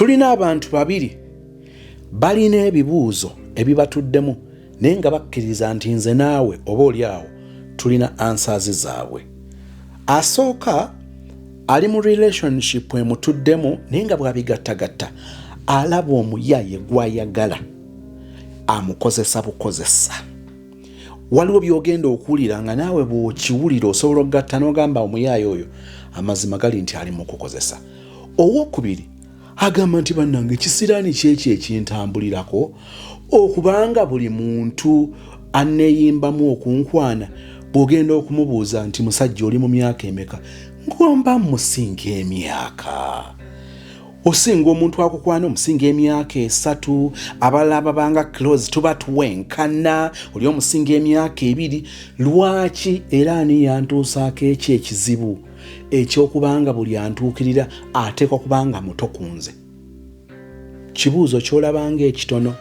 tulina abantu babiri balina ebibuuzo ebibatuddemu naye nga bakkiriza nti nze naawe oba oli awo tulina answers zaabwe. Asooka ali mu relationship emutuddemu naye nga bw'abigattagatta alaba omuyaye gw'ayagala amukozesa bukozesa. Waliwo by'ogenda okuwulira nga naawe bw'okiwulira osobola okugatta n'ogamba omuyaye oyo amazima gali nti ali mu kukozesa. Owookubiri agamba nti bannange kisiraani kyeki ekintambulirako okubanga buli muntu anneeyimbamu okunkwana bw'ogenda okumubuuza nti musajja oli mu myaka emeka ngomba musinga emyaka. Osinga omuntu akukwana omusinga emyaka 3 abalala babanga close tuba tuwenkana oli omusinga emyaka 2 lwaki era ani yantuusaako ekizibu ekyokubanga buli antuukirira ateekwa kubanga muto kunze. Kibuuzo kyolabanga ekitono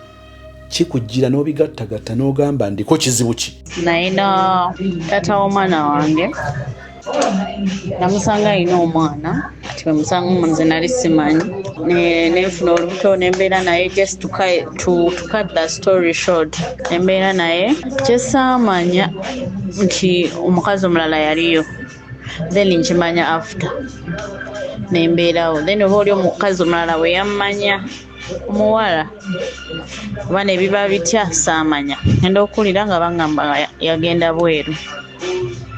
kikujjira n'obigattagatta n'ogamba ndiko kizibu ki. Nayina tata w'omwana wange namusanga alina omwana ati bwe musanga nze nali simanyi nefuna olubuto nembeera naye just to cut the story short nembeera naye kyesaamanya nti omukazi omulala yaliyo then nkimanya after nembeerawo then oba oli omukazi omulala we yammanya omuwala oba nebiba bitya saamanya ngenda okuwulira nga bangamba yagenda bweru.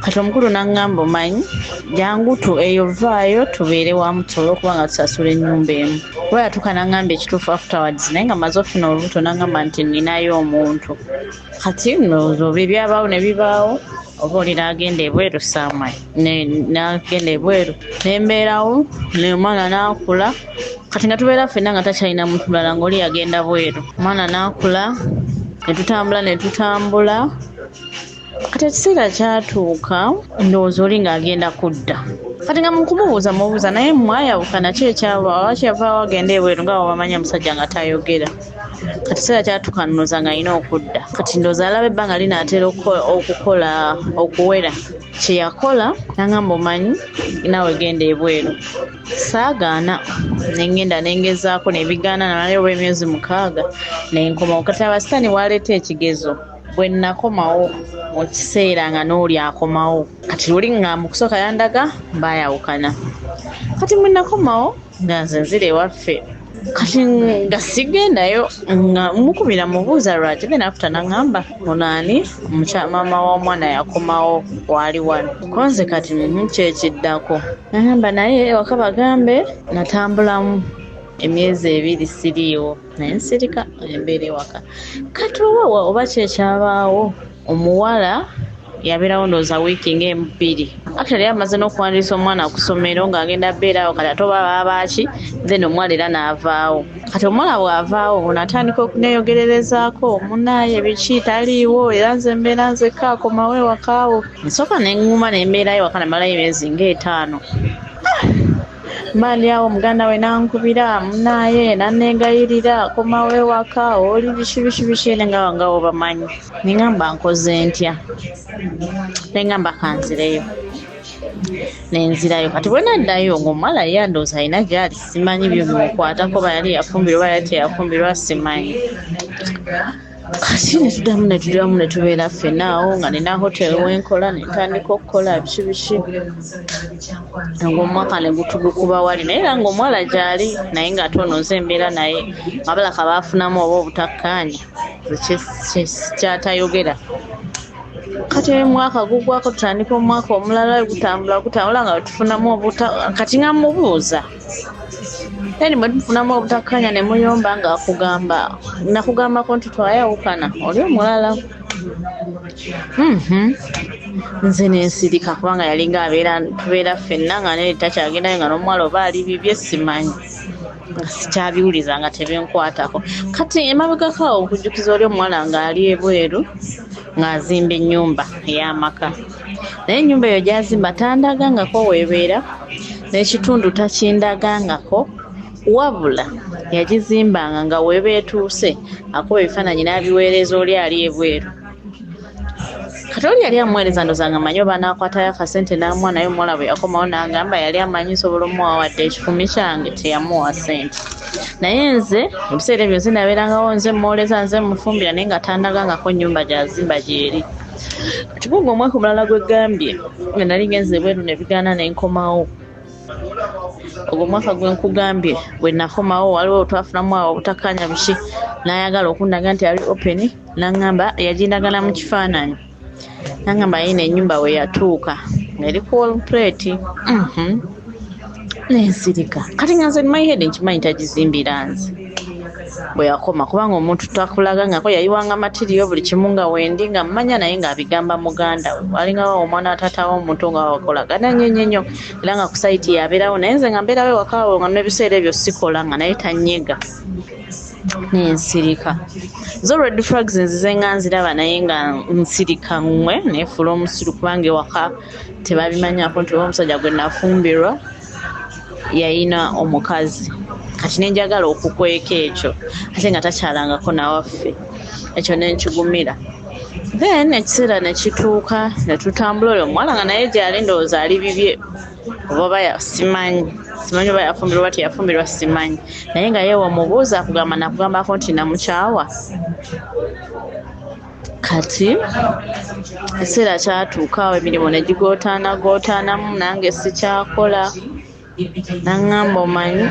Kati omukulu n'angamba omanyi jangu eyo vaayo tubeere wamu tusobole okuba nga tusasula ennyumba emu. Bwe yatuuka n'angamba ekituufu afterwards naye nga maze ofuna olubuto n'angamba nti ninayo omuntu. Kati ndowooza oba ebyabaawo ne bibaawo oba oli n'agenda ebweru saamanya n'agenda ebweru nembeerawo omwana n'akula. Kati nga tubeera ffenna nga takyalina muntu mulala ng'oli yagenda bweru. Omwana n'akula ne tutambula. Kati ekiseera kyatuuka ndowooza oli ng'agenda kudda. Kati nga mubuuza naye mwayawuka nakyo ekyava lwaki yavaawo agenda ebweru nga bamanya musajja nga tayogera. Kati ekiseera kyatuuka ndowooza ng'alina okudda. Kati ndowooza alaba ebbanga linaatera okukola okuwera. Kye yakola n'angamba omanyi naawe genda ebweru. Saagaana nengenda nengezaako nebigaana namalayo emyezi 6 nenkomawo. Kati abasitaani waleeta ekigezo bwe nakomawo mu kiseera nga n'oli akomawo. Kati luli nga mu kusooka yandaga baayawukana. Kati mwe nakomawo nga nze nzira ewaffe. Kati nga sigendayo nga mukubira mubuuza lwaki then after n'angamba onaani maama w'omwana yakomawo wali wano konze kati kyekiddako. N'angamba naye ewaka bagambe natambulamu emyezi 2 siriiwo naye nsirika embeera ewaka. Kati oba kyekyabaawo omuwala yabeerawo ndowooza wiiki ng'emu 2 actually yamaze n'okuwandiisa omwana ku ssomero ng'agenda beerawo kati ate oba babaaki then omuwala era n'avaawo. Kati omuwala bw'avaawo natandika okuneeyogererezaako munaaye biki taliiwo era nze mbeera nzekka akomawo ewakaawo. Nsooka neŋŋuma nembeerayo ewaka namalayo emyezi ng'etaano. Mbaali awo muganda we nankubira munaaye nanneegayirira akomawo ewaka oli biki nga obamanyi. Nengamba nkoze ntya nengamba kanzireyo nenzirayo. Kati bwe naddayo ng'omuwala yandooza alina gyali simanyi byo bimukwatako ba yali yafumbirwa oba yali teyafumbirwa simanyi. Kati netuddamu ne tubeera ffenna awo nga nina hoteli wenkola netandika okukola biki ng'omwaka ne gutugukuba wali naye era ng'omuwala gyali naye nga tonoza embeera naye abalaka baafunamu oba obutakkaanya kyatayogera. Kati omwaka gugwako tutandika omwaka omulala gutambula nga tufunamu kati nga mubuuza yani bwe tufunamu obutakkaanya ne muyomba nga nakugambako nti twayawukana oli omulala. Nze nensirika kubanga yalinga tubeera ffenna nga naye takyagendayo nga n'omuwala oba ali bibye simanyi nga sikyabiwuliza nga tebinkwatako. Kati emabegakaawo okujjukiza oli omuwala ng'ali ebweru ng'azimba ennyumba ey'amaka naye ennyumba eyo gy'azimba tandagangako weebeera n'ekitundu takindagangako wabula yagizimbanga nga weeba etuuse akuba ebifaananyi n'abiweereza oli ali ebweru. Kati kati oli yali amuweereza ndoza nga manyi oba n'akwatayo akasente n'amuwa naye omuwala bwe yakomawo n'agamba yali amanyi nsobola omuwa wadde ekikumi kyange teyamuwa sente naye nze ebiseera ebyo zinabeerangawo nze muwooleza nze mufumbira naye nga tandagangako nnyumba gyazimba gyeri kati bunga omwaka omulala gwegambye nga nali ngenze bweru ne bigaana ne nkomawo ogwo omwaka gwe nkugambye bwe nakomawo waliwo twafunamu awo obutakkaanya buki n'ayagala okundaga nti ali open n'aŋŋamba yagindagala mu kifaananyi n'aŋŋamba yina ennyumba we yatuuka eri ku plate n'ensirika kati nga nze my head nkimanyi tagizimbira nze bwe yakoma kubanga omuntu takulagangako yayiwanga matiriyo buli kimu nga wendi nga mmanya naye ng'abigamba muganda we walingawo omwana atatawo omuntu nga wakolagana nnyo era nga ku saiti yabeerawo naye nze nga mbeerawo ewakawo nga n'ebiseera ebyo sikola nga naye tanyega n'ensirika zo red flags nzize nga nziraba naye nga nsirika mmwe neefula omusiru kubanga ewaka tebabimanyako nti omusajja gwe nafumbirwa yayina omukazi kati nenjagala okukweka ekyo ate nga takyalangako nawaffe ekyo nenkigumira then ekiseera nekituuka netutambula oyo omuwala nga naye gyali ndowooza ali bibye oba simanyi oba yafumbirwa teyafumbirwa simanyi naye nga yewe omubuuza akugamba nakugambako nti namukyawa kati ekiseera kyatuukaawo emirimu negigootaanamu nange sikyakola n'aŋŋamba omanyi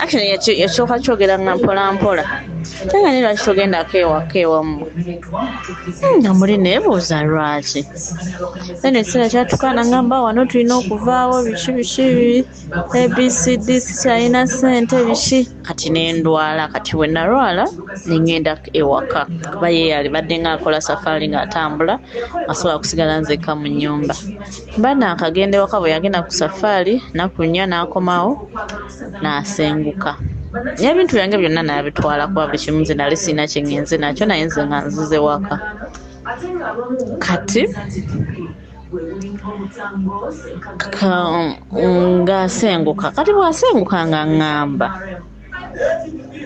actually yakyoka kyogera nga mpolampola tenga ne lwaki togendako ewaka ewammwe nga muli neebuuza lwaki then ekiseera kyatuuka n'aŋŋamba wano tulina okuvaawo biki abcd sikyalina ssente biki kati nendwala kati bwe nalwala nengenda ewaka kuba ye yali badde nga akola safaari ng'atambula asobola kusigala nzekka mu nnyumba mba naakagenda ewaka bwe yagenda ku safaari nakunya n'akomawo n'asenguka n'ebintu byange byonna nabitwala kuba buli kimu nze nali sirina kye ngenze nakyo naye nze nga nzize waka kati ng'asenguka kati bw'asenguka nga ŋŋamba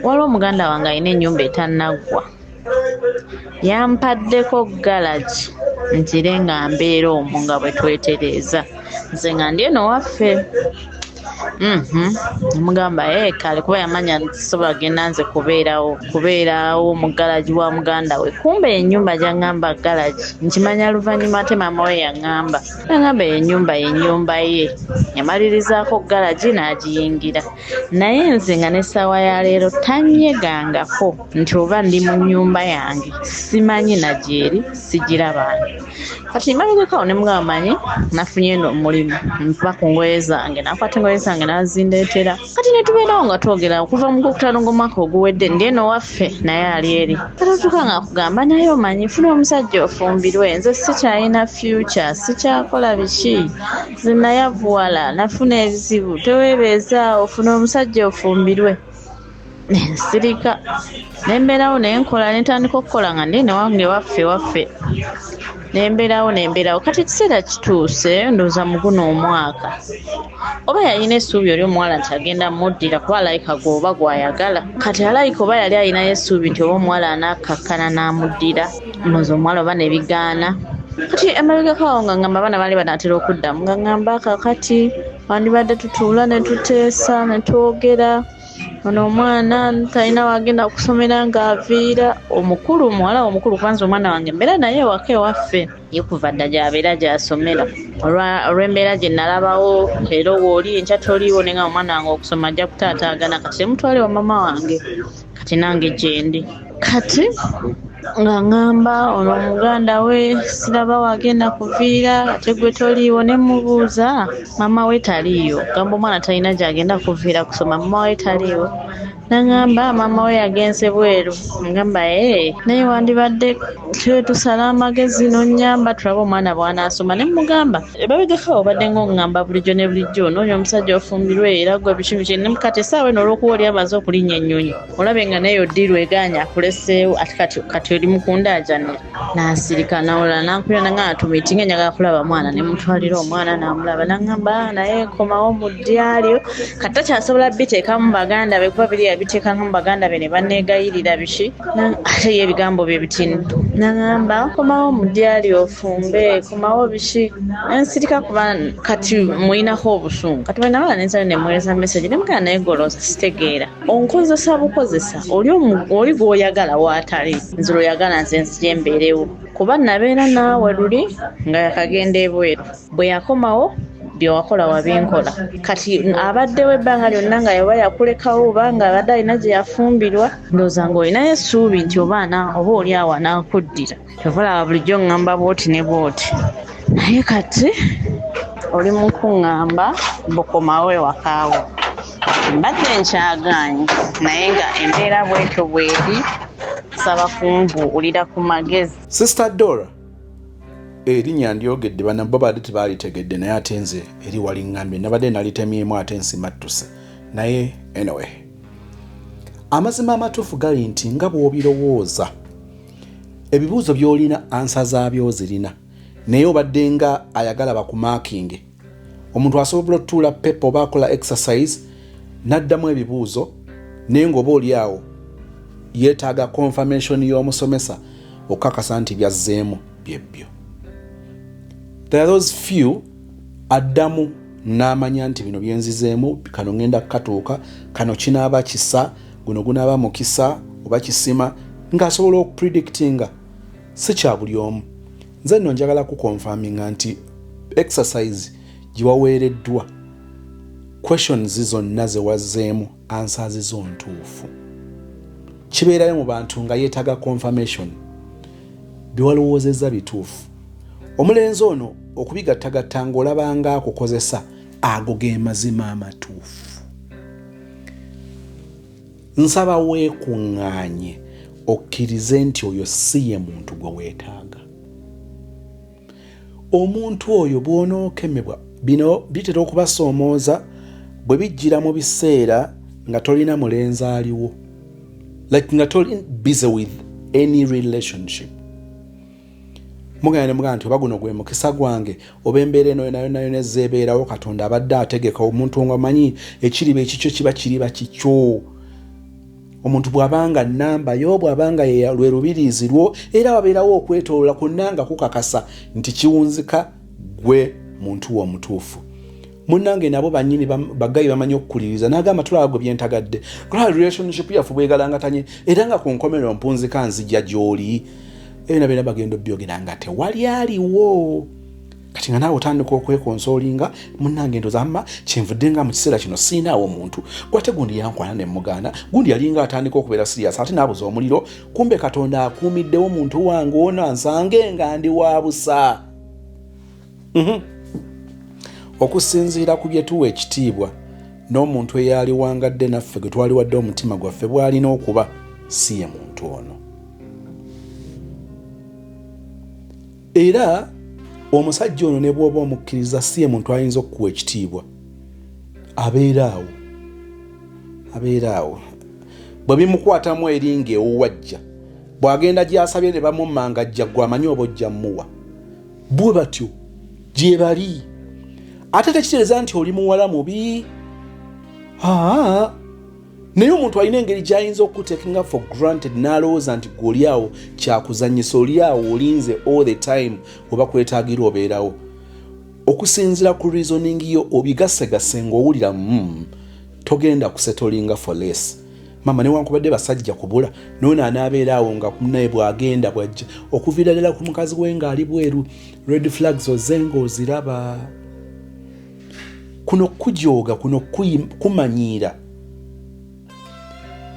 waliwo omuganda wange alina ennyumba etannaggwa yampaddeko galagi ntire nga mbeera omwo nga bwe twetereeza nze nga ndi eno waffe mugamba kale kuba yamanya sobola genda nze kubeerawo mu galagi wa muganda we kumbe ennyumba gy'aŋŋamba galagi nkimanya luvannyuma ate maama we yaŋŋamba ennyumba ye yamalirizaako galagi n'agiyingira naye nze nga n'essaawa ya leero tanyegangako nti oba ndi mu nnyumba yange simanyi nagyeri sigirabange kati mabegakawo ne mugamba manyi nafunye omulimu mpa ku ngoye zange nakwata engoye zange nazindeetera kati netubeerawo nga twogera okuva mu gwokutaano ng'omwaka oguwedde ndi eno waffe naye ali eri katutuka nga akugamba naye omanyi funa omusajja ofumbirwe nze sikyalina future sikyakola biki nze nayavuwala nafuna ebizibu teweebeezaawo funa omusajja ofumbirwe nensirika nembeerawo nenkola netandika okukola nga ndi ene wange waffe nembeerawo kati ekiseera kituuse ndowooza mu guno omwaka oba yalina essuubi oli omuwala nti agenda muddira kuba alayika gwoba gwayagala kati alayika oba yali alinayo essuubi nti oba omuwala anaakkakkana n'amuddira ndowooza omuwala oba ne bigaana kati emabegakawo nga ŋŋamba abaana baali banaatera okuddamu nga ŋŋamba kakati wandibadde tutuula ne tuteesa ne twogera ono omwana talina wagenda kusomera ng'aviira muwala omukulu kwanza omwana wange mbeera naye ewaka ewaffe ye kuva dda gy'abeera gy'asomera olw'embeera gye nalabawo era wooli enkya toliiwo nenga omwana wange okusoma ajja kutaataagana kati temutwale wa mama wange kati nange gyendi kati nga ŋŋamba ono omuganda we siraba wagenda kuviira ate gwe toliiwo ne mubuuza mama we taliiyo gamba omwana talina gy'agenda kuviira kusoma mama we taliiwo naŋŋamba mama we yagenze bweru ngamba naye wandibadde tusala amagezi nonnyamba tulabe omwana bw'anaasoma ne mugamba babegekawo obadde ng'oŋŋamba bulijjo ne bulijjo onoonya omusajja ofumbirwe era gwe biki kati essaawa eno olw'okuba oli amaze okulinnya ennyonyi olabe nga naye oddirwa eganya akuleseewo ati kati oli mukundaajanira n'asirika nawulira nankubira naŋŋamba tumiitinga enjagala kulaba mwana ne mutwalira omwana n'amulaba naŋŋamba naye komawo mu ddya lyo kati takyasobola biteekamu baganda be kuba biri yabiteeka nka mu baganda be ne banneegayirira biki ate ye ebigambo bye bitini nagamba komawo mu dyali ofumbe komawo biki ensirika kuba kati muyinako obusungu kati bwenabala nensayo nemuweereza message nemugana naye goloosa sitegeera onkozesa bukozesa oli gw'oyagala waatali nze lw'oyagala nze nzije mbeerewo kuba nabeera naawe luli nga yakagenda ebweru bwe yakomawo byewakola wabinkola kati abaddewo ebbanga lyonna nga yaba yakulekawo oba nga abadde alina gye yafumbirwa ndowooza ng'olinayo essuubi nti oba oli awo anaakuddira kyova bulijjo ŋŋamba bwoti ne bwoti naye kati oli mu kuŋŋamba bukomawo ewakaawo mbadde nkyagaanye naye nga embeera bwetyo bweri saba kumbuulira ku magezi. Sister Dora erinnya ndyogedde bana bo badde tebaalitegedde naye ate nze eri wali ŋŋambye nabadde nalitemyemu ate nsimattuse naye anyway amazima amatuufu gali nti nga bw'obirowooza ebibuuzo by'olina ansa zaabyo zirina naye obadde nga ayagala bakumakinge omuntu asobola otuula pepa oba akola exercise n'addamu ebibuuzo naye ng'oba oli awo yeetaaga confirmation y'omusomesa okukakasa nti byazzeemu byebbyo. There are those few addamu n'amanya nti bino byenzizeemu kano ngenda kukatuuka kano kinaaba kisa guno gunaaba mukisa oba kisima ng'asobola okupredictinga si kya buli omu. Nze nno njagala kukonfaminga nti exercise gye waweereddwa questions zonna ze wazzeemu answers zo ntuufu. Kibeerayo mu bantu nga yeetaaga confirmation byewalowoozezza bituufu. Omulenzi ono okubigattagatta ng'olabanga akukozesa ago ge mazima amatuufu. Nsaba weekuŋŋaanye okkirize nti oyo si ye muntu gwe weetaaga. Omuntu oyo bw'onookemebwa bino bitera okubasoomooza bwe bijjira mu biseera nga tolina mulenzi aliwo, like nga toli busy with any relationship. Mugenda nti oba guno gwe mukisa gwange oba embeera eno yonna nezzeebeerawo Katonda abadde ategeka omuntu nga manyi ekiriba ekikyo kiba kiriba kikyo. Omuntu bw'abanga nnamba yo bw'abanga lwe lubiriizi lwo era wabeerawo okwetoolola kwonna nga kukakasa nti kiwunzika gwe muntu wo omutuufu. Munnange nabo bannyini bagayi bamanyi okukuliriza n'agamba tulaba gwe byentagadde kulaba relationship yaffe bwegalangatanye era nga ku nkomerero mpunzika nzija gy'oli ebyo nabeera bagenda byogera nga tewali aliwo. Kati nga naawe otandika okwekonsoolinga munnange ndozamma kyenvudde nga mu kiseera kino siinaawo omuntu gwate gundi yankwana ne mugaana gundi yalinga atandika okubeera sirias ate naabuza omuliro kumbe Katonda akuumiddewo muntu wange ono ansange nga ndi wa busa. Okusinziira ku bye tuwa ekitiibwa n'omuntu eyali wangadde naffe gwe twali wadde omutima gwaffe bw'alina okuba si ye muntu ono. Era omusajja ono ne bw'oba omukkiriza si ye muntu ayinza okukuwa ekitiibwa. Abeera awo bwe bimukwatamu eringa ewuwajja bw'agenda gy'asabye ne bamummanga ajja gwe amanyi oba ojja mmuwa bwe batyo gye bali. Ate tekitegeeza nti oli muwala mubi. Naye omuntu alina engeri gy'ayinza okutekinga for granted n'alowooza nti gw'oli awo kyakuzannyisa oli awo olinze all the time oba kwetaagira obeerawo. Okusinziira ku reasoning yo obigasegase ng'owulira togenda kusetolinga for less. Mama newankubadde basajja kubula noona anaabeera awo nga naye bw'agenda bw'ajja okuviira ddala ku mukazi we ng'ali bweru red flags ozenga oziraba. Kuno kujooga kuno kumanyiira.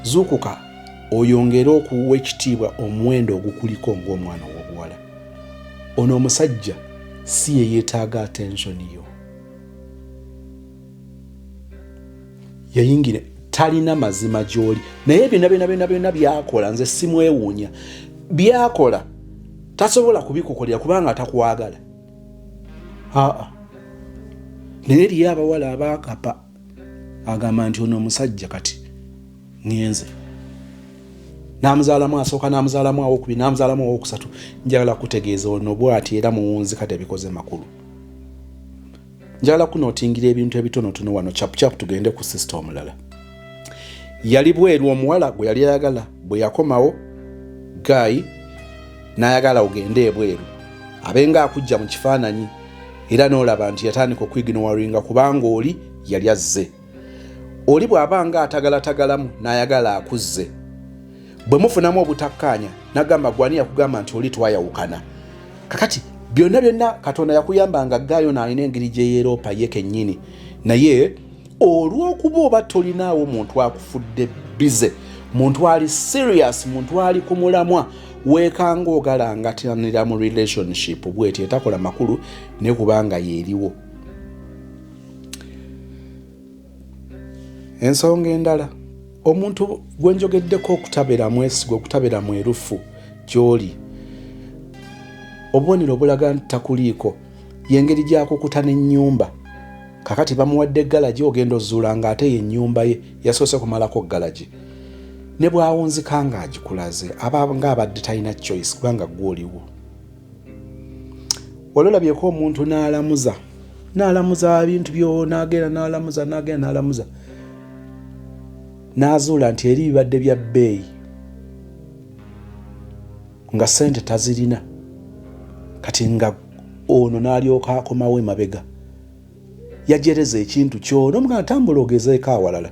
Zuukuka oyongere okuwa ekitiibwa omuwendo ogukuliko ng'omwana w'obuwala. Ono omusajja si ye yeetaaga attention yo. Yayingire talina mazima gy'oli naye byonna byakola nze simwewuunya. Byakola tasobola kubikukolera kubanga atakwagala. Naye eriyo abawala abaakapa agamba nti ono omusajja kati ngenze n'amuzaalamu asooka n'amuzaalamu awokubiri n'amuzaalamu awokusatu. Njagala kutegeeza ono bw'ati era muwunzi kati ebikoze makulu. Njagala kunootingira ebintu ebitonotono wano chapuchapu tugende ku sisita omulala. yali bweru omuwala gwe yali ayagala bwe yakomawo Guy n'ayagala ogende ebweru abenga akujja mu kifaananyi era n'olaba nti yatandika okwiginowaringa kubanga oli yali azze. Oli bw'abanga atagalatagalamu n'ayagala akuzze bwe mufunamu obutakkaanya n'agamba gwani yakugamba nti oli twayawukana. Kakati byonna Katonda yakuyambanga Guy n'alina engeri gye yeeroopa ye kennyini naye olw'okuba oba tolinaawo muntu akufudde bize, muntu ali serious, muntu ali ku mulamwa weekanga ogalangatanira mu relationship bw'eti etakola makulu ne kubanga yeeriwo. Ensonga endala omuntu gwe njogeddeko okutabera mwesigo okutabera mwerufu gy'oli obubonero obulaga nti takuliiko y'engeri gy'akukuta n'ennyumba. Kakati bamuwadde galagi ogenda ozuula ng'ate ye ennyumba ye yasoose kumalako galagi ne bw'awunzika ng'agikulaze abanga abadde talina choice kubanga gw'oliwo. Wali olabyeko omuntu n'alamuza ebintu byo n'agenda n'azuula nti eri bibadde bya bbeeyi nga ssente tazirina kati nga ono n'alyoka akomawo emabega yajereza ekintu kyono omugana tambula ogezeeko awalala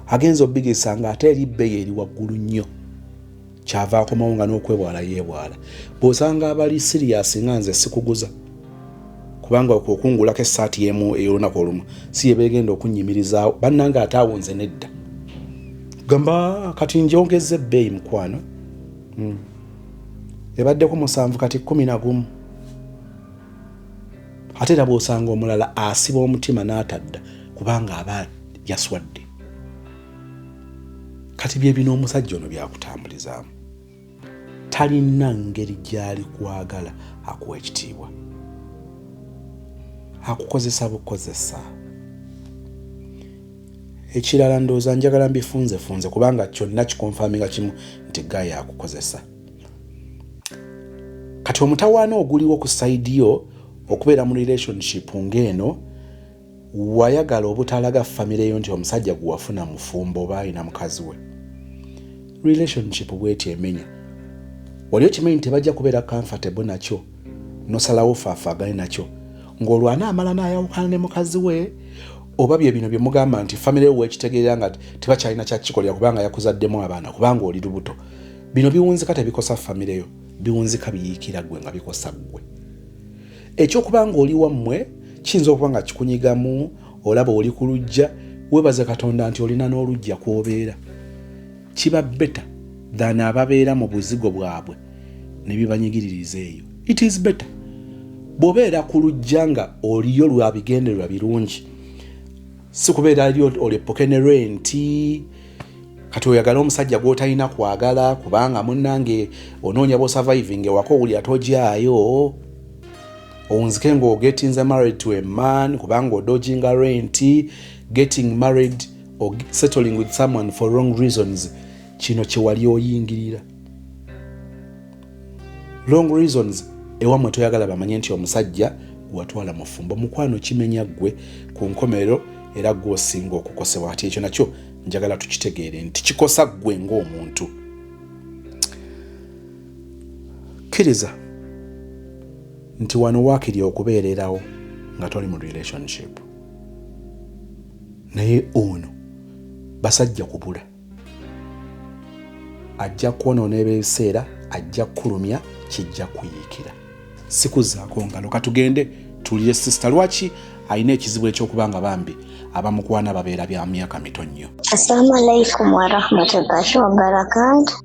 agenza obigisa nga ate eri bbeeyi eri waggulu nnyo kyava akomawo nga n'okwebwala yeebwala. Bw'osanga abali serious nga nze sikuguza kubanga okungulako essaati y'emu ey'olunaku olumu si ye beegenda okunyimirizaawo bannanga ate awo nze nedda gamba kati njongeze ebbeeyi mukwano ebaddeko 7 kati 11 ate era bw'osanga omulala asiba omutima n'atadda kubanga aba yaswadde. Kati bye bino omusajja ono byakutambulizaamu talina ngeri gy'ali kwagala akuwa ekitiibwa akukozesa bukozesa. Ekirala ndowooza njagala mbifunze kubanga kyonna kikonfaminga kimu nti Guy akukozesa. Kati omutawaana oguliwo ku sayidi yo okubeera mu relationship ng'eno wayagala obutalaga famire yo nti omusajja gwe wafuna mufumbo oba alina mukazi we. Relationship bw'eti emenya wali okimanyi nti tebajja kubeera comfortable nakyo nosalawo faafagane nakyo ng'olwo anaamala n'ayawukana ne mukazi we oba bye bino bye mugamba nti famire yo weekitegeera nga tebakyalina kyakikolera kubanga yakuzaddemu abaana kubanga oli lubuto. Bino biwunzika tebikosa famire yo, biwunzika biyiikira gwe nga bikosa gwe. Ekyokubanga oli wammwe kiyinza okuba nga kikunyigamu olaba oli ku lujja weebaze Katonda nti olina n'olujja kw'obeera. Kiba better than ababeera mu buzigo bwabwe ne bibanyigiririza eyo. It is better bw'obeera ku lujja nga oliyo lwabigendererwa birungi si kubeera ali olepoke ne renti kati oyagala omusajja gw'otalina kwagala kubanga munnange onoonya bw'osurviving ewaka owuli atojyayo owunzike ng'ogetinze married to a man kubanga ododginga renti getting married or settling with someone for wrong reasons. Kino kyewali oyingirira wrong reasons ewammwe toyagala bamanye nti omusajja gwatwala mufumbo mukwano kimenya ggwe ku nkomerero era gw'osinga okukosebwa. Ati ekyo nakyo njagala tukitegeere nti kikosa ggwe ng'omuntu. Kkiriza nti wano waakiri okubeererawo nga toli mu relationship naye ono basajja kubula ajja kwonoona ebiseera ajja kulumya kijja kuyiikira. Sikuzaako ngalo katugende tulire sister Lwaki alina ekizibu ekyokubanga bambi abamukwana babeera bya myaka mito nnyo. Assalamu alaikum wa rahmatullahi wa barakatuh.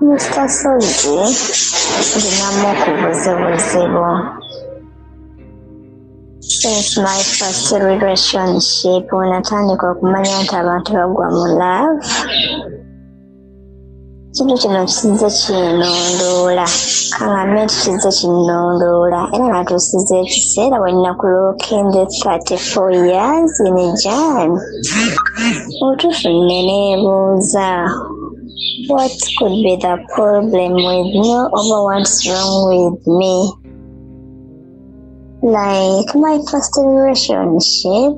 Mr. Solji ndinamu okubuzibuzibu. Since my first relationship natandika okumanya nti abantu bagwa mu love kintu kino kizze kinondoola kangamye nti kizze kinondoola era natuusiza ekiseera we nnakulokende 34 years in a jam. Obutuufu neneebuuza what could be the problem with me or what's wrong with me? Like my first relationship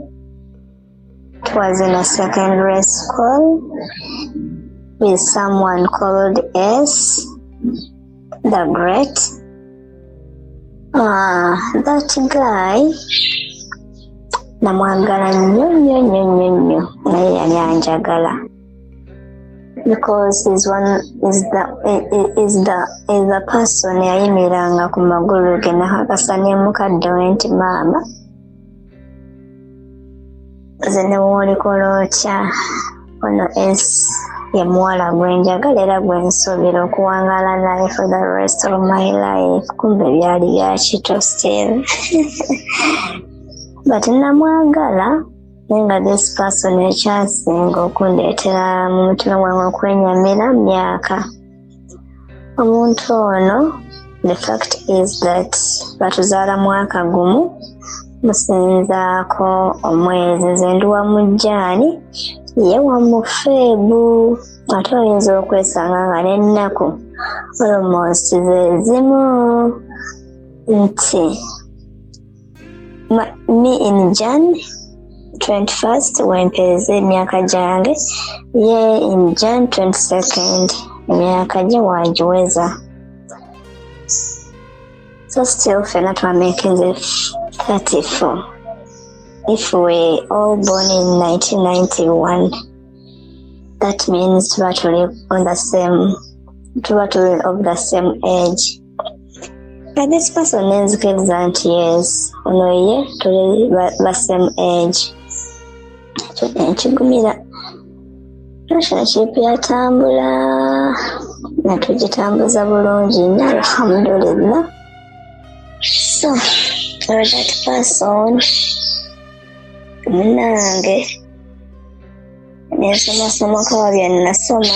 was in a secondary school with someone called S, the Great. That guy, namwagala nnyo naye yali anjagala because is the person yayimiranga ku magulu ge nakakasa ne mukadde we nti maama nze ne woolikola otya ono S ye muwala gwenjagala era gwensuubira okuwangaala naye for the rest of my life. Kumbe byali bya kito still but namwagala naye nga this person ekyasinga okundeetera mu mutima gwange okwenyamira myaka. Omuntu ono, the fact is that batuzaala mwaka gumu musinzaako omwezi. Nze ndi wa Mujjaani ye wa Mufeebu, ate oyinza okwesanga nga n'ennaku almost ze zimu nti me in Jan 21st wempeeza emyaka gyange, ye in Jan 22nd emyaka gye wagiweza. So still ffenna twamakinze 34. If we all born in 1991, that means tuba tuli of the same age. But this person nenzikiriza nti yes, ono ye tuli the same age. Nkigumira relationship yatambula natugitambuza bulungi nnyo alhamdulillah. So that person munange nensomasoma kawa bye nasoma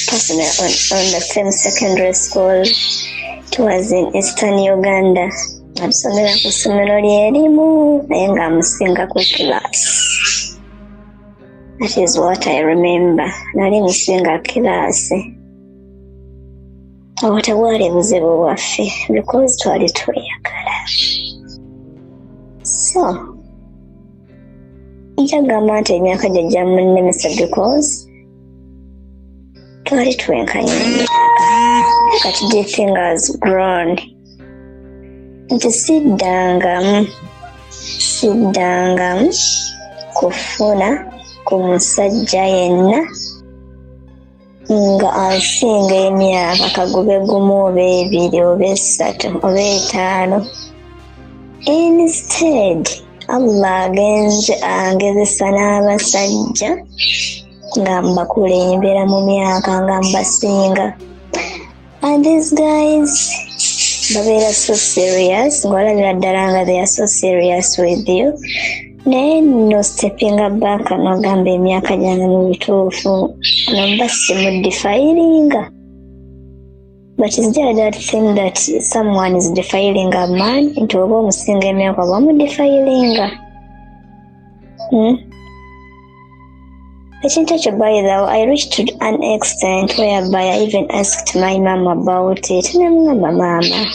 personally on the same secondary school. It was in Eastern Uganda. Natusomera ku ssomero lyerimu naye nga musinga ku class. That is what I remember. Nali musinga kilaasi. Awo tewali buzibu bwaffe because twali tweyagala. So njagamba nti emyaka jajja munnemesa because twali twenkanya emyaka. Kati the thing has grown. Nti siddangamu kufuna ku musajja yenna nga ansinga emyaka kagube gumu oba ebiri oba esatu oba etaano. Instead Allah agenze angezesa n'abasajja nga mbakulembera mu myaka nga mbasinga. And these guys babeera so serious, ng'olabira ddala nga they are so serious with you. Naye no stepping back n'ogamba emyaka gyange mu bituufu nomba simudifayiringa. But is there that thing that someone is defiling a man nti oba omusinga emyaka oba mudifayiringa? Ekintu ekyo by the way, I reached to an extent whereby I even asked my mom about it. Namugamba maama,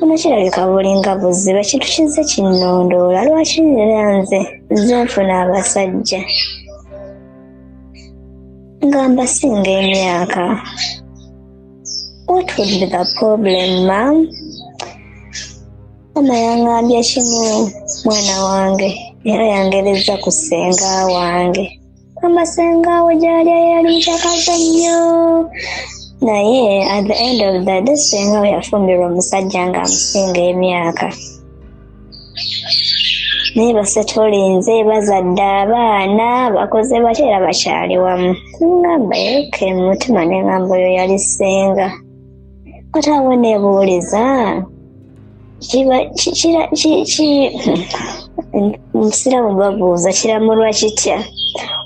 ono kirabika bulinga buzibu, ekintu kizze kinnondoola, lwaki era nze nfuna abasajja nga mbasinga emyaka? What would be the problem, ma'am? Mama yangambye kimu mwana wange era yangereza ku ssenga wange. Amasenga we gyali yali nkyakaza nnyo. Naye at the end of the day senga we yafumbirwa omusajja nga amusinga emyaka. Naye basetolinze bazadde abaana bakoze batya era bakyali wamu. Ngamba yoke mu mutima ne ngamba oyo yali ssenga. Kati awo neebuuliza musiramu babuuza kiramulwa kitya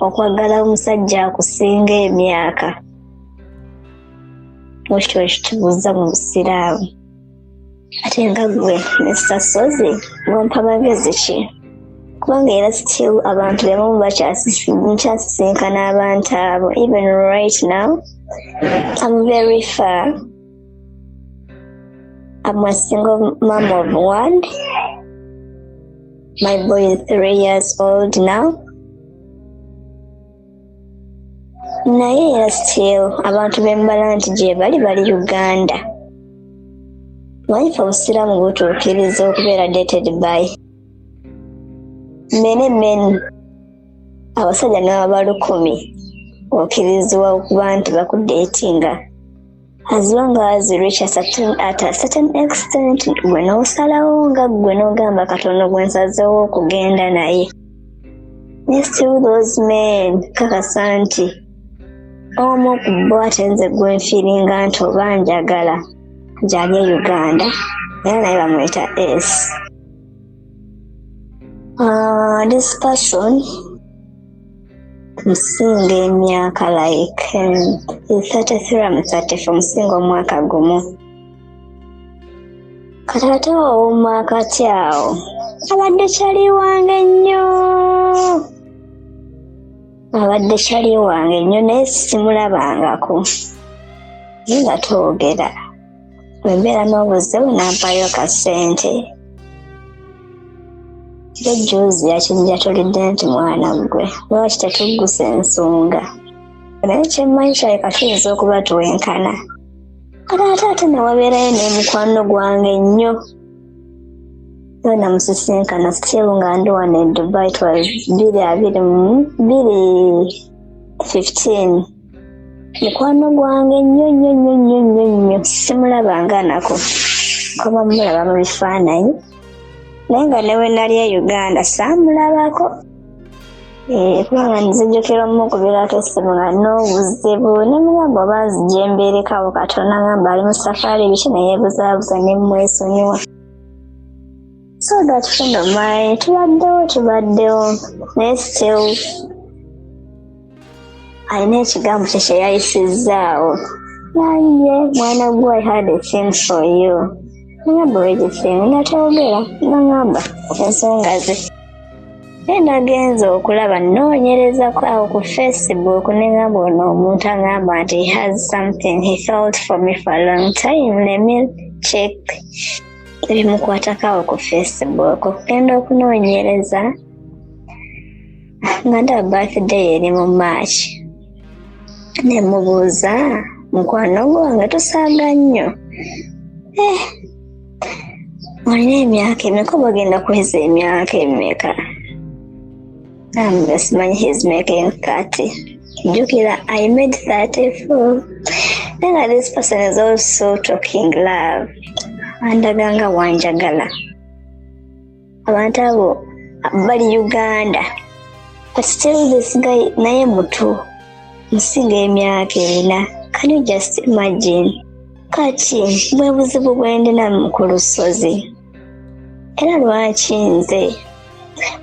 okwagala omusajja akusinga emyaka? Ekyo ekitubuuza mu busiraamu. Ate nga gwe nessasozi ng'ompa magezi ki? Kubanga era still abantu bemumu bakyasisinkana abantu abo. Even right now I'm very far. I'm a single mom of one. My boy is 3 years old now. naye era still abantu bembala nti gye bali Uganda. Manyifa obusiraamu butuukiriza okubeera dated by men abasajja n'aba 10 okkirizibwa okuba nti bakudeetinga as long as you reach at a certain extent gwe n'osalawo nga gwe n'ogamba katono gwe nsazeewo okugenda naye. Still those men kakasa nti omu ku bo ate nze gwe nfiiringa nti oba njagala gy'ali Uganda era naye bamwita S. This person musinga emyaka like 33 I'm 34 musinga omwaka gumu. Kataata ow'omwaka kati awo abadde kyali wange nnyo. Abadde kyali wange nnyo naye simulabangako. Nga twogera. Bwembeera n'obuzibu nampayo kasente. Juzi yakinja tulidde nti mwana gwe lwaki tetugguse ensonga. Naye kyemmanyi kyaleka tuyinza okuba tuwenkana. Ate newabeerayo n'emukwano gwange nnyo. Yo namusisinkana still nga ndi wano e Dubai it was 2015. Mukwano gwange nnyo simulabanga nako. Kuba mulaba mu bifaananyi. Naye nga ne we nali e Uganda saamulabako. Kubanga nzijjukira omukubirako essimu nga n'obuzibu ne mugamba oba nzija embeerekawo Katonda ngamba ali mu safaari biki ne yeebuzaabuza ne mmwesonyiwa. So that friend of mine tubaddewo naye still alina ekigambo kye kye yayisizzaawo. Naye mwana gwe I had a thing for you. Ngamba wegisinga natwogera nangamba ensonga ze. Nagenze okulaba nnoonyereza awo ku Facebook ne ngamba ono omuntu agamba nti he has something he felt for me for a long time. Let me check ebimukwatako awo ku Facebook. Okugenda okunoonyereza nga ndaba birthday eri mu March. Ne mubuuza mukwano gwange tusaaga nnyo. Olina emyaka emeka oba ogenda kuweza emyaka emeka? Simanyi he's making 30. Jukira I made 34. Then this person is also talking love. Andaganga wanjagala. Abantu abo bali Uganda. But still this guy naye mutu. Musinga emyaka 4. Can you just imagine? Kati bwe buzibu bwendina ku lusozi. Era lwaki nze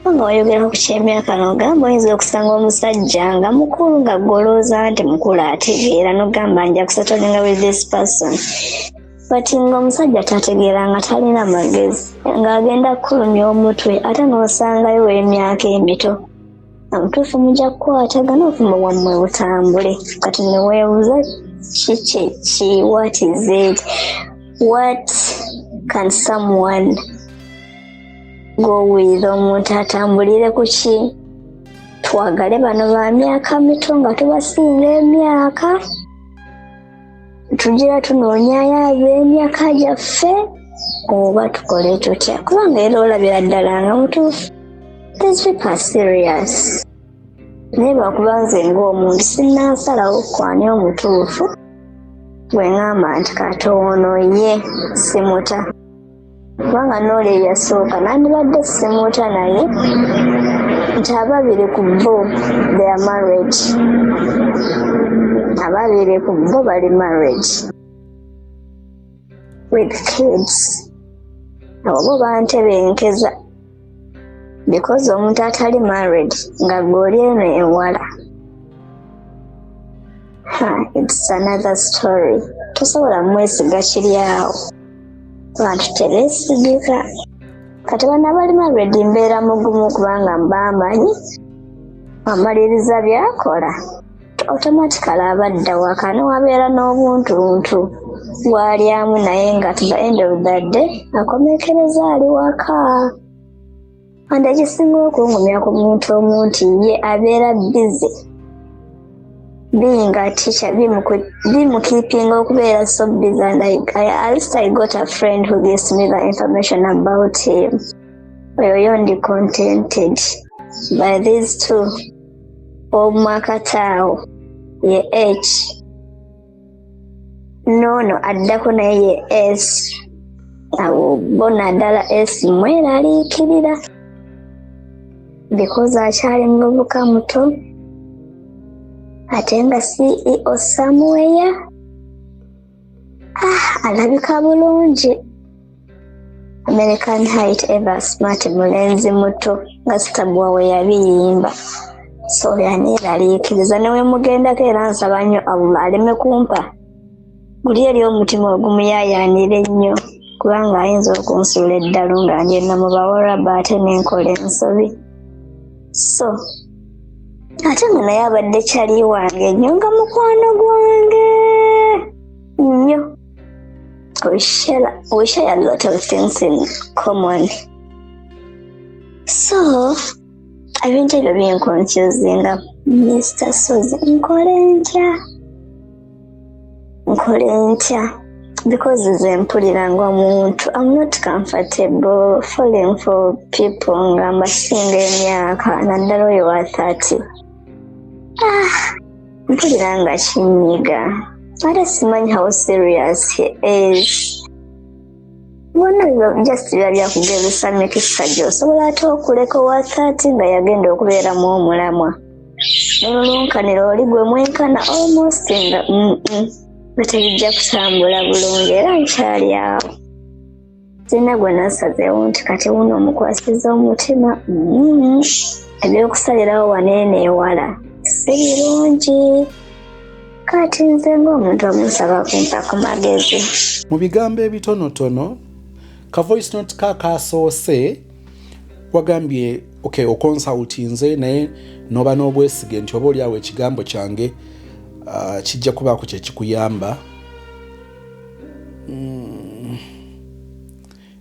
nga wayogerako ku ky'emyaka n'ogamba oyinza okusanga omusajja nga mukulu nga golooza nti mukulu ategeera n'ogamba nja kusettlinga with this person. But nga omusajja tategeera nga talina magezi ng'agenda kukulumya omutwe ate n'osangayo w'emyaka emito. Omutuufu mujja kukwatagana obufumo bwammwe butambule. Kati ne weebuuza ki what is it? What can someone go with omuntu atambulire ku ki? Twagale bano ba myaka mito nga tubasinga emyaka. Tugira tunoonyayo ab'emyaka gyaffe oba tukole tutya? Kubanga era olabira ddala nga mutuufu. These people are serious. Naye lwakuba nze ng'omuntu sinnansalawo kwani omutuufu. Bwe ngamba nti katono ye simuta. Kubanga n'ole yasooka nandibadde simuta naye nti ababiri ku bo they are married. Ababiri ku bo bali married with kids. Abo bo bantebenkeza because omuntu atali married nga goli eno ewala. It's another story. Tosobola mwesiga kiri awo. Abantu tebeesigika. Kati bano abali married mbeera mugumu kubanga mbamanyi amaliriza byakola. Automatically abadda waka newabeera n'obuntuntu bwalyamu naye nga to the end of the day akomekereza ali waka. Ekisinga okungumya ku muntu omuntu ye abeera busy being a teacher, keeping okubeera so busy, and at least I got a friend who gives me the information about him. We're only contented by these two. Omumakataawo ye H. No, addako naye ye S. Awo bona ddala S mweraliikirira because akyali muvubuka muto ate nga CEO somewhere. Alabika bulungi. American height ever smart mulenzi muto nga sitabwa we yabiyimba. So yaniraliikiriza newe mugendako era nsaba nnyo aleme kumpa. Buli eri omutima ogumuyayaanira ennyo kubanga ayinza okunsuula eddalu nga njenna mu bawolaba ate n'enkola ensobi. So ate nga naye abadde kyali wange nnyo nga mukwano gwange nnyo. We share a lot of things in common. So ebintu ebyo binkonfuzinga. Mr. Sozi nkole ntya because nze mpulira ng'omuntu. I'm not comfortable falling for people nga mbasinga emyaka naddala oyo wa 30. Mpulira nga kinyiga. Ate simanyi how serious he is. Bona just biba byakugezesa mikisa gy'osobola ate okuleka owa 30 nga yagenda okubeeramu omulamwa. N'olunkanira oli gwe mwenkana almost nga bategijja kutambula bulungi era nkyali awo. Sina gwe nasazeewo nti kati wuno omukwasiza omutima. Ebyokusalirawo waneene ewala si birungi. Kati nze ng'omuntu omusaba kumpa ku magezi. Mu bigambo ebitonotono ka voice note kasoose wagambye okonsultinze naye noba n'obwesige nti oba oliawo ekigambo kyange kijja kubaako kye kikuyamba.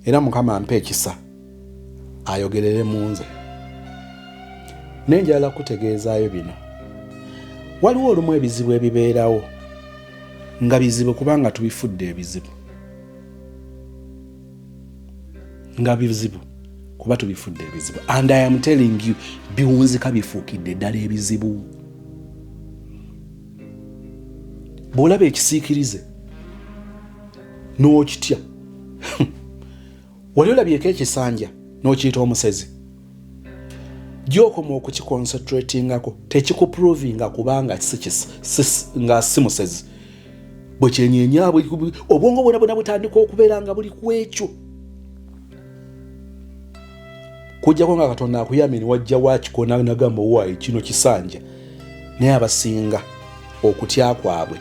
Era Mukama ampe ekisa ayogerere mu nze. Nenjala kutegeezaayo bino. Waliwo olumu ebizibu ebibeerawo nga bizibu kubanga tubifudde ebizibu. And I am telling you, biwunzika bifuukidde ddala ebizibu. Bw'olaba ekisiikirize n'okitya wali olabyeko ekisanja n'okiyita omusezi gy'okoma okukiconcentratingako tekikuprovinga kubanga nga si musezi. Bwe kyenyeenya obwongo bwona butandika okubeera nga buli ku ekyo. Kujjako nga Katonda akuyamye ne wajja wakikona nagamba waayi kino kisanja. Naye abasinga okutya kwabwe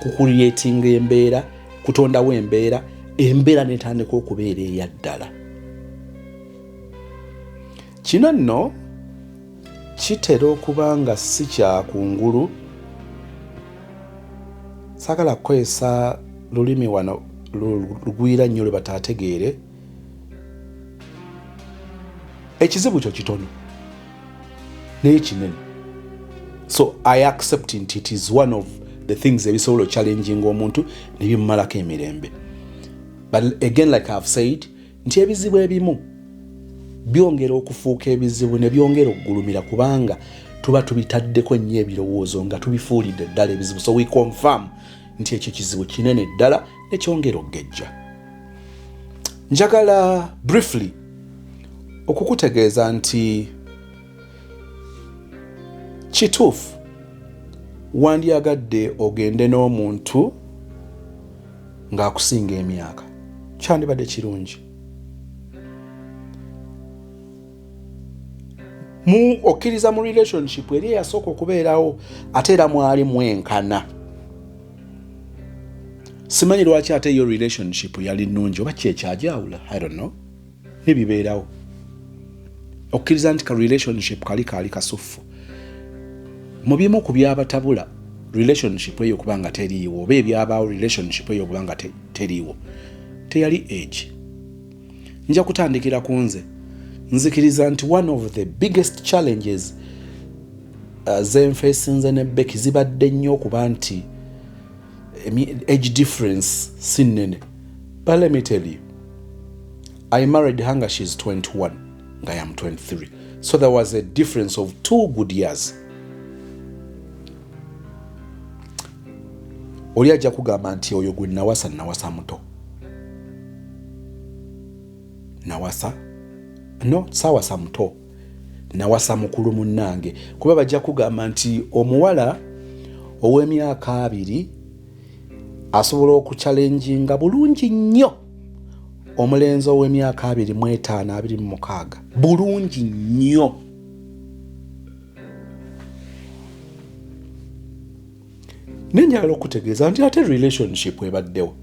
kukuliyetinga embeera, kutondawo embeera n'etandika okubeera eya ddala. Kino nno kitera okuba nga si kyakungulu. Saagala kukozesa lulimi wano lugwira nnyo lwe bataategeere. Ekizibu kyo kitono naye kinene. So I accept it is one of the things ebisobola challenging omuntu ne bimumalako emirembe. But again, like I've said, nti ebizibu ebimu byongera okufuuka ebizibu ne byongera okugulumira kubanga tuba tubitaddeko nnyo ebirowoozo nga tubifuulidde ddala ebizibu. So we confirm nti ekyo kizibu kinene ddala ne kyongera okugejja. Njagala briefly okukutegeeza nti kituufu wandyagadde ogende n'omuntu ng'akusinga emyaka. Kyandibadde kirungi. Okkiriza mu relationship eri eyasooka okubeerawo ate era mwali mwenkana. Simanyi lwaki ate yo relationship yali nnungi oba kyekyajawula. I don't know. Nebibeerawo. Okkiriza nti ka relationship kali kasuffu. Mu bimu ku byabatabula relationship eyo kubanga teriiwo oba ebyabaawo relationship eyo kubanga teriiwo teyali age. Nja kutandikira ku nze. Nzikiriza nti one of the biggest challenges zenfesinze ne Becky zibadde nnyo okuba nti age difference sinene. But let me tell you, I married her nga she's 21 nga I am 23, so there was a difference of 2 good years. Oli ajja kugamba nti oyo gwe nawasa muto. Sawasa muto, nawasa mukulu munnange, kuba bajja kugamba nti omuwala ow'emyaka 2 asobola okuchallenginga bulungi nnyo omulenzi ow'emyaka 25 26 bulungi nnyo. Nenjala okutegeeza nti ate relationship ebaddewo.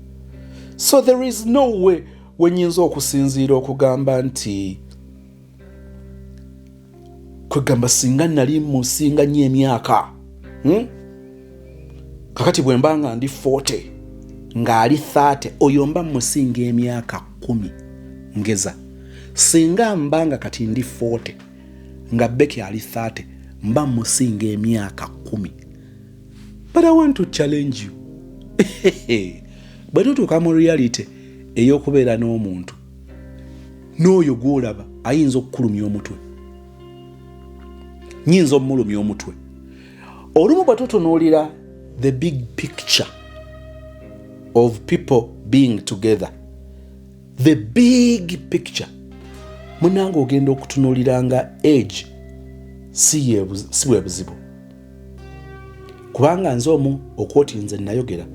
So there is no way wenyinza okusinziira okugamba nti kwegamba singa nali musinga nnyo emyaka kakati bwe mbanga ndi 40 ng'ali 30 oyo mba musinga emyaka 10 ngeza. Singa mbanga kati ndi 40 nga Becky ali 30 mba musinga emyaka 10. But I want to challenge you. Bwe tutuuka mu reality ey'okubeera n'omuntu n'oyo gw'olaba ayinza okukulumya omutwe, nyinza omulumya omutwe. Olumu bwe tutunuulira the big picture of people being together, the big picture, munange ogenda okutunuuliranga age si bwe buzibu. Kubanga nze omu okwoti nze nayogera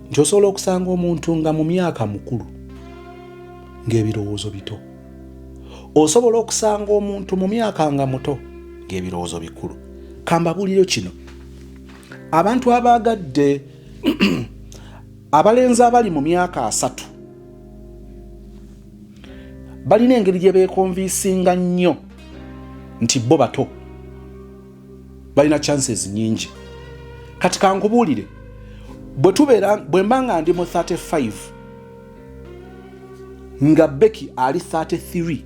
nti osobola okusanga omuntu nga mu myaka mukulu ng'ebirowoozo bito. Osobola okusanga omuntu mu myaka nga muto ng'ebirowoozo bikulu. Kambabuliro kino, abantu abaagadde abalenzi abali mu myaka 3 balina engeri gye beekonviisinga nnyo nti bo bato balina chances nyingi. Kati kankubuulire, bwe mbanga ndi mu 35 nga Becky ali 33,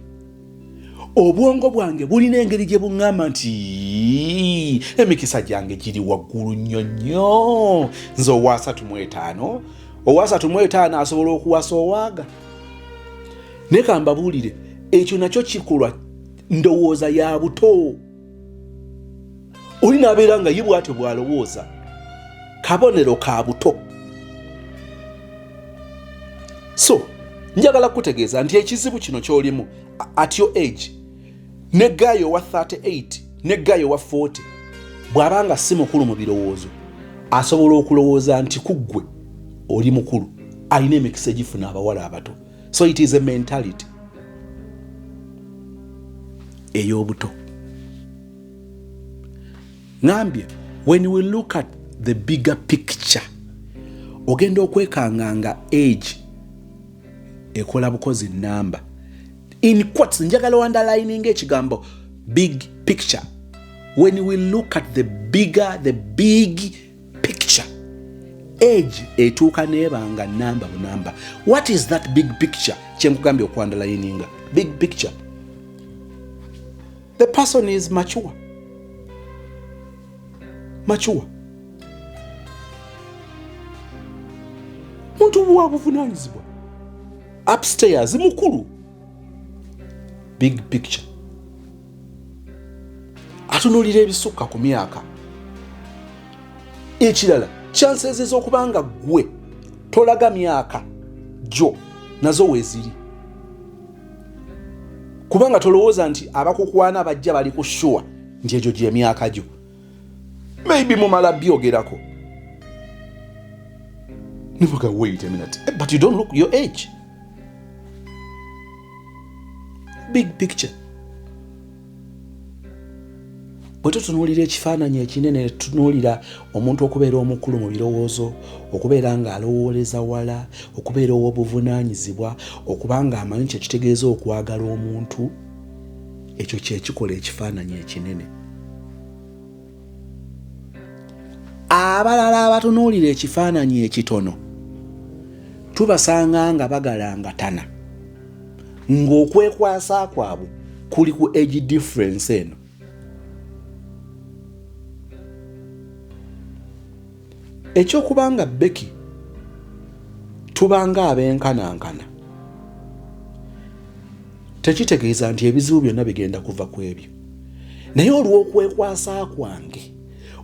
obwongo bwange bulina engeri gye buŋŋamba nti emikisa gyange giri waggulu nnyo. Nze owa 35 asobola okuwasa owaaga. Ne kambabuulire, ekyo nakyo kikolwa ndowooza ya buto. Oli n'abeera nga ye bw'atyo bw'alowooza, kabonero ka buto. So njagala kutegeeza nti ekizibu kino ky'olimu at your age, ne gaayo wa 38 ne gaayo wa 40 bw'abanga si mukulu mu birowoozo asobola okulowooza nti kuggwe oli mukulu, alina emikisa egifuna abawala abato. So it is a mentality ey'obuto. Ngambye, when we look at the bigger picture, ogenda okwekanganga age ekola bukozi namba. In quotes, njagala underlining ekigambo big picture. When we look at the big picture, age etuuka nebanga namba bunamba. What is that big picture? Kyenkugambye okuandalininga. Big picture. The person is mature. Muntu wa buvunanyizibwa. Upstairs mukulu. Big picture. Atunulira ebisukka ku myaka. Ekirala, chances ez'okubanga gwe tolaga myaka jo nazo weziri. Kubanga tolowooza nti abakukwana bajja bali ku sure nti egyo gye myaka gyo. Maybe mumala byogerako. Never wait a minute. But you don't look your age. Big picture. Bwe tutunuulira ekifaananyi ekinene, tutunuulira omuntu okubeera omukulu mu birowoozo, okubeera nga alowooleza wala, okubeera ow'obuvunaanyizibwa, okuba nga amanyi kye kitegeeza okwagala omuntu, ekyo kye kikola ekifaananyi ekinene. Abalala abatunuulira ekifaananyi ekitono tubasanga nga bagalangatana, ng'okwekwasa kwabwe kuli ku age difference eno. ekyokubanga Becky tubanga abenkanankana tekitegeeza nti ebizibu byonna bigenda kuva ku ebyo, naye olw'okwekwasa kwange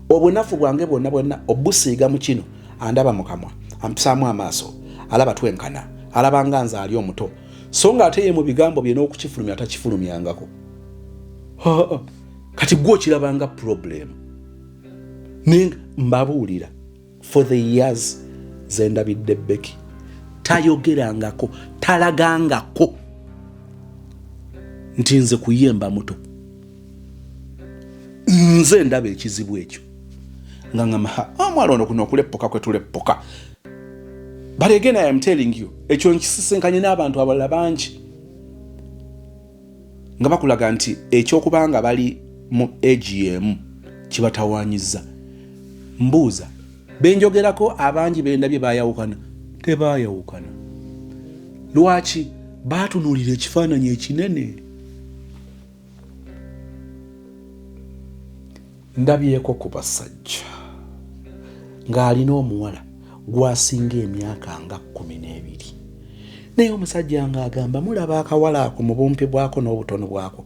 obunafu bwange bwonna obusiiga mu kino andaba mu kamwa ampisaamu amaaso alaba twenkana alabanga nze ali omuto so nga ate ye mu bigambo bye n'okukifulumya atakifulumyangako. Kati gwe okirabanga problem nenga mbabuulira for the years ze ndabidde Becky tayogerangako talagangako nti nze kuyemba muto, nze ndaba ekizibu ekyo nga ngamba omwana ono kuno okuleppoka kwe tuleppoka. But again, I am telling you, ekyo nkisisinkanye n'abantu abalala bangi nga bakulaga nti ekyokubanga bali mu AGM kibatawaanyiza. Mbuuza benjogerako abangi bendabye bayawukana, tebayawukana. Lwaki? Batunuulira ekifaananyi ekinene. Ndabyeko ku basajja ng'alina omuwala gwasinga emyaka nga 12 naye omusajja ng'agamba mulaba akawala ako mu bumpi bwako n'obutono bwako.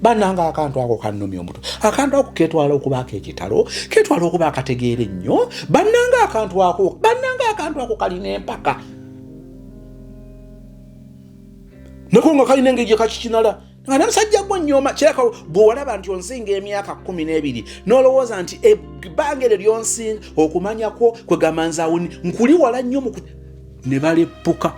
Bannanga akantu ako kannumya omuto, akantu ako ketwala okubaako ekitalo, ketwala okuba akategeera ennyo. Bannanga akantu ako kalina empaka nako nga kalina engeri gye kakikinala nga namusajja gwo nnyoma kiraka bw'olaba nti onsinga emyaka 12 n'olowooza nti ebbanga lyonsinga okumanyako kwe gamanzaawuni nkuli wala nnyo ne baleppuka.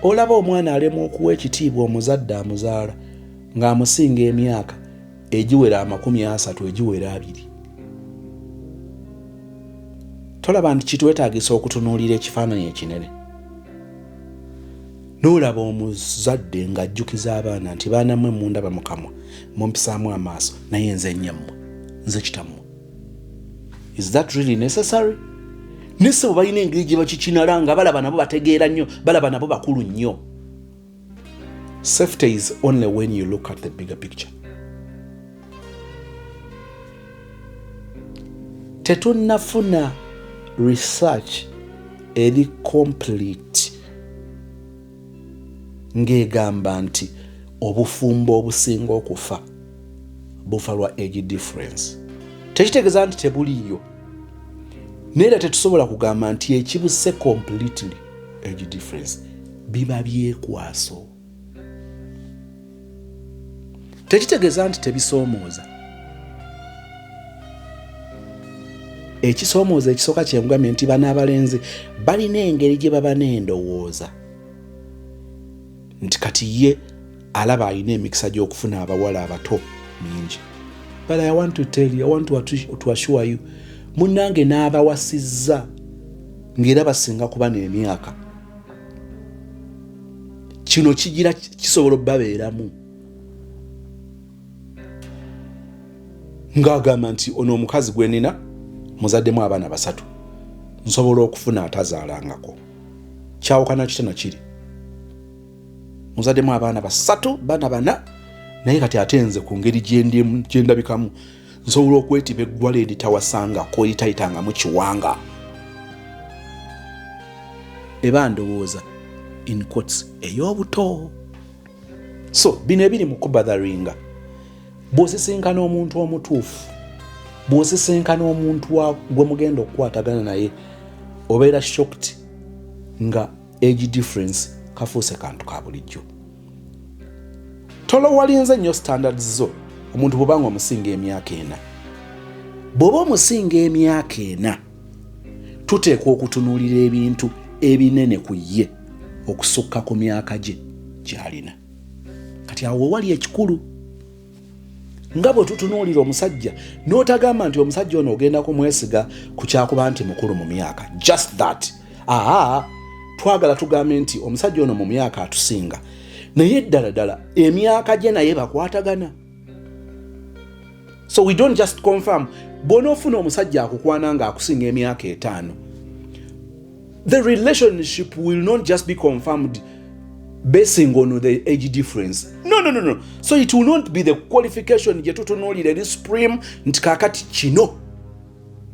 Olaba omwana alema okuwa ekitiibwa omuzadde amuzaala ng'amusinga emyaka egiwera 30 egiwera 2. Tolaba nti kitwetaagisa okutunuulira ekifaananyi ekinene. N'olaba omuzadde ng'ajjukiza abaana nti baana mmwe mundaba mu kamwa mumpisaamu amaaso naye nze nnyammwe nze kitammwe. Is that really necessary? Nese balina engeri gye bakikinala nga balaba nabo bategeera nnyo, balaba nabo bakulu nnyo. Safety is only when you look at the bigger picture. Tetunnafuna research eri complete ng'egamba nti obufumbo obusinga okufa bufa lwa age difference. Tekitegeeza nti tebuliyo, naye tetusobola kugamba nti ekibuse completely age difference. Biba byekwaso. Tekitegeeza nti tebisoomooza. Ekisoomooza ekisooka kyengambye nti bana abalenzi balina engeri gye baba n'endowooza nti kati ye alaba alina emikisa gy'okufuna abawala abato mingi. But I want to tell you, I want to assure you, munnange n'abawasizza ng'era basinga kuba n'emyaka. Kino kigira kisobola obbabeeramu. Ng'agamba nti ono omukazi gwe nina muzaddemu abaana 3 nsobola okufuna atazaalangako. Kyawukana kitana kiri muzaddemu abaana 3 baana 4 naye kati atenze ku ngeri gyendabikamu nsobola okwetiba eggwala eritawasangako eritayitanga mu kiwanga. Eba ndowooza in quotes ey'obuto. So bino ebiri mu kubadharinga. Bw'osisinkana omuntu omutuufu, bw'osisinkana omuntu gwe mugenda okukwatagana naye, obeera shocked nga age difference kafuuse kantu ka bulijjo. Tolowalinze nnyo standards zo omuntu bw'obanga omusinga emyaka 4. Bw'oba omusinga emyaka 4 tuteekwa okutunuulira ebintu ebinene ku ye okusukka ku myaka gye gy'alina. Kati awo wali ekikulu nga bwe tutunuulira omusajja n'otagamba nti omusajja ono ogenda kumwesiga ku kyakuba nti mukulu mu myaka. Just that. Twagala tugambe nti omusajja ono mu myaka atusinga naye ddala emyaka gye naye bakwatagana. So we don't just confirm bw'onoofuna omusajja akukwana nga akusinga emyaka 5. The relationship will not just be confirmed basing on the age difference. No. So it will not be the qualification gye tutunuulira eri supreme nti kaakati kino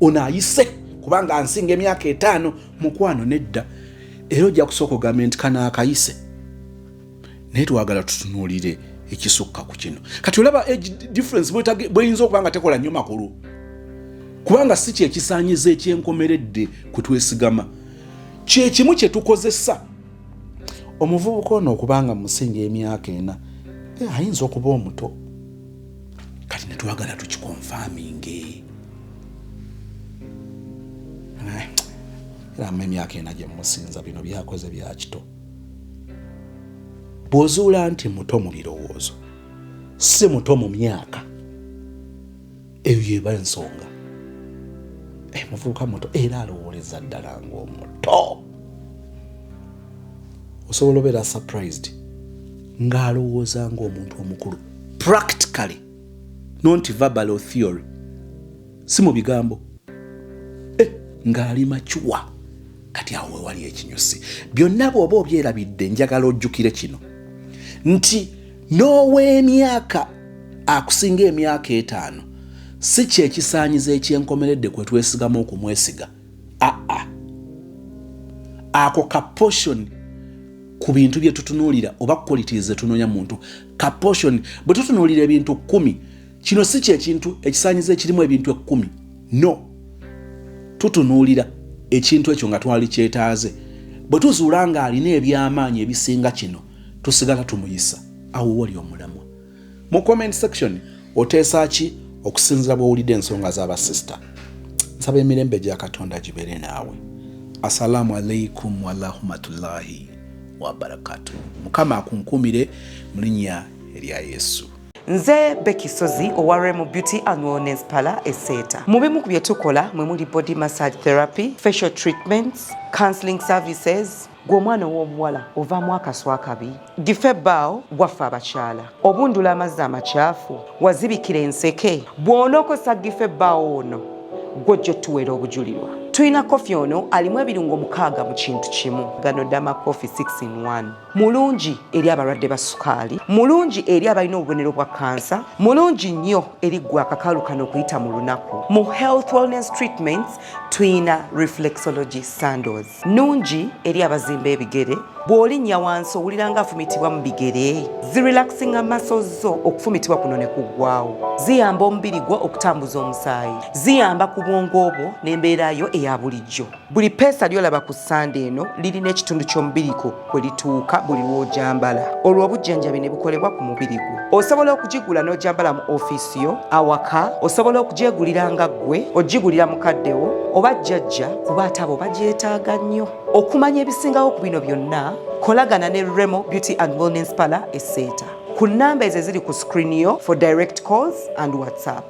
ono ayise kubanga ansinga emyaka 5 mukwano nedda. Era ojja kusooka ogambye nti kano akayise. Naye twagala tutunuulire ekisukka ku kino. Kati olaba age difference bweyinza okuba nga tekola nnyo makulu. Kubanga si kyekisaanyiza ekyenkomeredde kwe twesigama. Kye kimu kye tukozesa. Omuvubuka ono okubanga musinga emyaka 4 ayinza okuba omuto. Kati ne twagala tukikonfaminge. Era emyaka 4 gye musinza bino byakoze bya kito. Bw'ozuula nti muto mu birowoozo, si muto mu myaka, eyo yeba ensonga. Muvubuka muto era alowooleza ddala ng'omuto. Osobola obeera surprised ng'alowooza ng'omuntu omukulu. Practically, not verbal or theory. Si mu bigambo. Ng'ali machuwa. Kati awo wali ekinyusi. Byonna bw'oba obyerabidde njagala ojjukire kino. Nti n'ow'emyaka akusinga emyaka 5 si kyekisaanyiza ekyenkomeredde kwe twesigamu okumwesiga. Ako ka portion ku bintu bye tutunuulira oba qualities ze tunoonya muntu. Ka portion bwe tutunuulira ebintu 10 kino si kyekintu ekisaanyiza ekirimu ebintu 10. No. Tutunuulira ekintu ekyo nga twali kyetaaze. Bwe tuzuula nga alina ebyamaanyi ebisinga kino tusigala tumuyisa. Awo wali omulamwa. Mu comment section oteesa ki okusinzira bw'owulidde ensonga z'aba sister. Nsaba emirembe gya Katonda gibeere naawe. Assalamu alaikum wa rahmatullahi wa barakatuh. Mukama akunkumire mu linnya erya Yesu. Nze Becky Sozi owa Remo Beauty and Wellness Parlour Eseta. Mu bimu ku bye tukola mwe muli body massage therapy, facial treatments, counseling services. Gw'omwana w'omuwala ovaamu akaswa akabi, gife ebbaawo waffe abakyala, obundula amazzi amakyafu, wazibikira enseke, bw'onookosa gife ebbaawo ono gw'ojja otuweera obujulirwa. Tulina kofi ono alimu ebirungo 6 mu kintu kimu. Gano Dama Coffee 6 in 1. Mulungi eri abalwadde ba sukaali, mulungi eri abalina obubonero bwa kansa, mulungi nnyo eri gwe akakalu kano okuyita mu lunaku. Mu health wellness treatments tulina reflexology sandals, nungi eri abazimba ebigere. Bw'olinnya wansi owulira nga afumitibwa mu bigere, zirelaxinga muscles zo okufumitibwa kuno ne kuggwaawo. Ziyamba omubiri gwo okutambuza omusaayi, ziyamba ku bwongo bwo n'embeera yo eya bulijjo. Buli peesa ly'olaba ku ssande eno lirina ekitundu ky'omubiri gwo kwe lituuka buli lw'ojambala. Olwo obujjanjabi ne bukolebwa ku mubiri gwo. Osobola okugigula n'ojambala mu ofiisi yo, awaka, osobola okugyegulira nga ggwe, ogigulira mukaddewo oba jjajja kuba ate abo bagyetaaga nnyo. Okumanya ebisingawo ku bino byonna, kolagana ne Remo Beauty and Wellness Parlour Eseta. Ku nnamba ezo eziri ku screen yo for direct calls and WhatsApp.